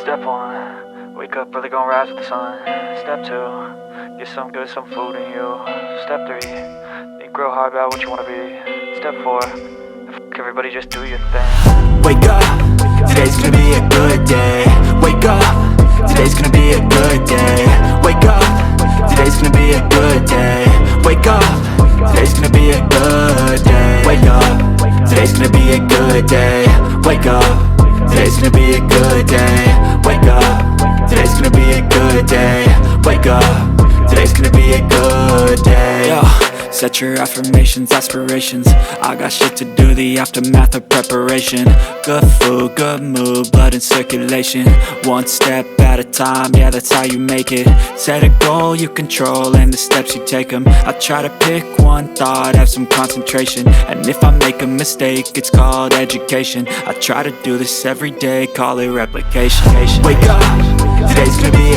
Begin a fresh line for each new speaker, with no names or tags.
Step 1, wake up early, gonna rise with the sun. Step 2, get some good, some food in you. Step 3, think real hard about what you wanna be. Step 4, everybody just do your thing.
Wake up, today's gonna be a good day. Wake up, today's gonna be a good day. Wake up, today's gonna be a good day. Wake up, today's gonna be a good day. Wake up, today's gonna be a good day. Wake up, today's gonna be a good day. Wake up, today's gonna be a good day. Wake up, today's gonna be a good day. Yo, set your affirmations, aspirations. I got shit to do, the aftermath of preparation. Good food, good mood, blood in circulation. One step at a time, yeah, that's how you make it. Set a goal you control and the steps you take them. I try to pick one thought, have some concentration. And if I make a mistake, it's called education. I try to do this every day, call it replication. Wake up, today's gonna be a